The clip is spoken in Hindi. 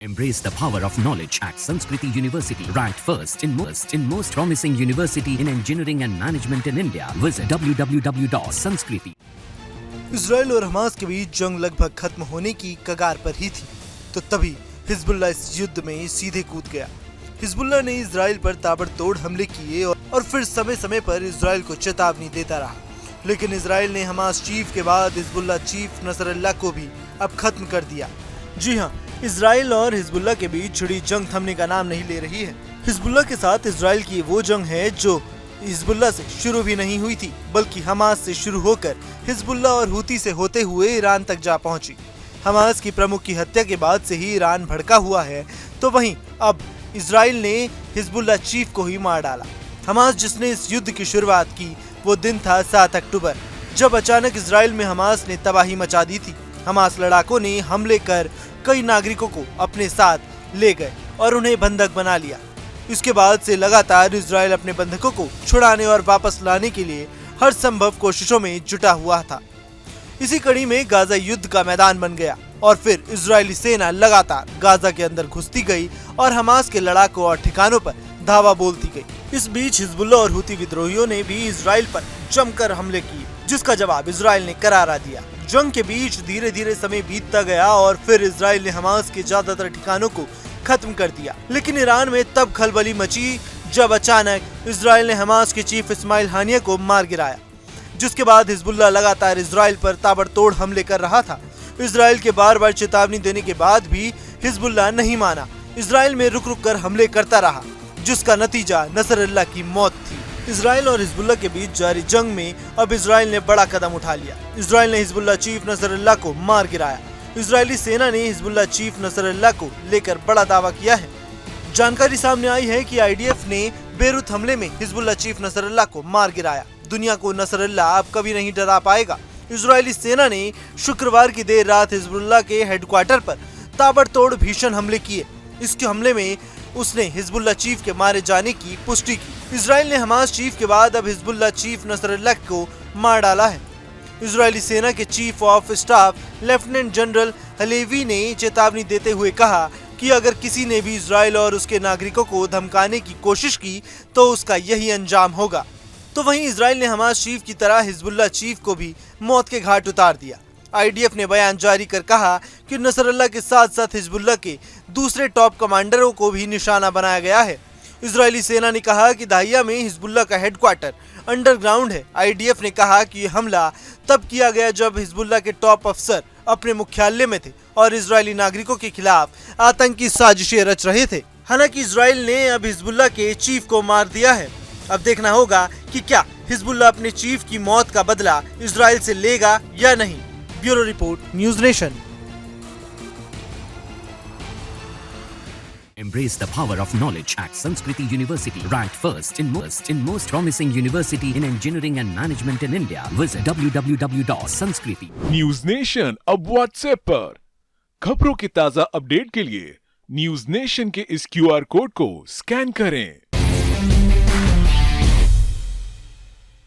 Embrace the power of knowledge at Sanskriti University, ranked first in most promising university in engineering and management in India. Visit www.sanskriti. Israel और हमास के बीच जंग लगभग खत्म होने की कगार पर ही थी, तो तभी हिजबुल्लाह इस युद्ध में सीधे कूद गया। हिजबुल्लाह ने इजराइल पर ताबड़तोड़ हमले किए और फिर समय समय पर इजराइल को चेतावनी देता रहा, लेकिन इजराइल ने हमास चीफ के बाद हिजबुल्लाह चीफ नसरल्लाह को भी अब खत्म कर दिया। जी हाँ, इजराइल और हिजबुल्लाह के बीच छिड़ी जंग थमने का नाम नहीं ले रही है। हिजबुल्लाह के साथ इजराइल की वो जंग है जो हिजबुल्लाह से शुरू भी नहीं हुई थी, बल्कि हमास से शुरू होकर हिजबुल्लाह और हुती से होते हुए ईरान तक जा पहुंची। हमास की प्रमुख की हत्या के बाद से ही ईरान भड़का हुआ है, तो वहीं अब इजराइल ने हिजबुल्लाह चीफ को ही मार डाला। हमास जिसने इस युद्ध की शुरुआत की वो दिन था 7 अक्टूबर, जब अचानक इजराइल में हमास ने तबाही मचा दी थी। हमास लड़ाकों ने हमले कर कई नागरिकों को अपने साथ ले गए और उन्हें बंधक बना लिया। इसके बाद से लगातार इजराइल अपने बंधकों को छुड़ाने और वापस लाने के लिए हर संभव कोशिशों में जुटा हुआ था। इसी कड़ी में गाजा युद्ध का मैदान बन गया और फिर इजरायली सेना लगातार गाजा के अंदर घुसती गई और हमास के लड़ाकों और ठिकानों पर धावा बोलती गई। इस बीच हिजबुल्लाह और हुती विद्रोहियों ने भी इजराइल पर जमकर हमले किए, जिसका जवाब इजराइल ने करारा दिया। जंग के बीच धीरे धीरे समय बीतता गया और फिर इजराइल ने हमास के ज्यादातर ठिकानों को खत्म कर दिया। लेकिन ईरान में तब खलबली मची जब अचानक इजराइल ने हमास के चीफ इस्माइल हानिया को मार गिराया, जिसके बाद हिजबुल्लाह लगातार इजराइल पर ताबड़तोड़ हमले कर रहा था। इजराइल के बार बार चेतावनी देने के बाद भी हिजबुल्लाह नहीं माना। इजराइल में रुक रुक कर हमले करता रहा, जिसका नतीजा नसरल्लाह की मौत थी। इजराइल और हिजबुल्लाह के बीच जारी जंग में अब इजराइल ने बड़ा कदम उठा लिया। इजराइल ने हिजबुल्लाह चीफ नसरल्लाह को मार गिराया। इजरायली सेना ने हिजबुल्लाह चीफ नसरल्लाह को लेकर बड़ा दावा किया है। जानकारी सामने आई है कि आईडीएफ ने बेरूत हमले में हिजबुल्लाह चीफ नसरल्लाह को मार गिराया। दुनिया को नसरल्लाह अब कभी नहीं डरा पाएगा। इजरायली सेना ने शुक्रवार की देर रात हिजबुल्लाह के हेडक्वार्टर पर ताबड़तोड़ भीषण हमले किए। इसके हमले में उसने हिजबुल्लाह चीफ के मारे जाने की पुष्टि की। इजराइल ने हमास चीफ के बाद अब हिजबुल्लाह चीफ नसरल्लाह को मार डाला है। इजरायली सेना के chief of staff lieutenant general Halevi ने चेतावनी देते हुए कहा कि अगर किसी ने भी इजराइल और उसके नागरिकों को धमकाने की कोशिश की तो उसका यही अंजाम होगा। तो वहीं इजराइल ने हमास चीफ की तरह हिजबुल्लाह चीफ को भी मौत के घाट उतार दिया। आईडीएफ ने बयान जारी कर कहा कि नसरल्लाह के साथ साथ हिजबुल्लाह के दूसरे टॉप कमांडरों को भी निशाना बनाया गया है। इजरायली सेना ने कहा कि दाहिया में हिजबुल्लाह का हेडक्वार्टर अंडरग्राउंड है। आईडीएफ ने कहा कि हमला तब किया गया जब हिजबुल्लाह के टॉप अफसर अपने मुख्यालय में थे और इजरायली नागरिकों के खिलाफ आतंकी साजिशें रच रहे थे। हालांकि इजराइल ने अब हिजबुल्लाह के चीफ को मार दिया है। अब देखना होगा कि क्या हिजबुल्लाह अपने चीफ की मौत का बदला इजराइल से लेगा या नहीं। Bureau report, news nation. Embrace the power of knowledge at Sanskriti University, ranked first in most promising university in engineering and management in India. Visit www.sanskriti. News nation अब व्हाट्सएप पर खबरों के ताजा अपडेट के लिए न्यूज नेशन के इस क्यूआर कोड को स्कैन करें।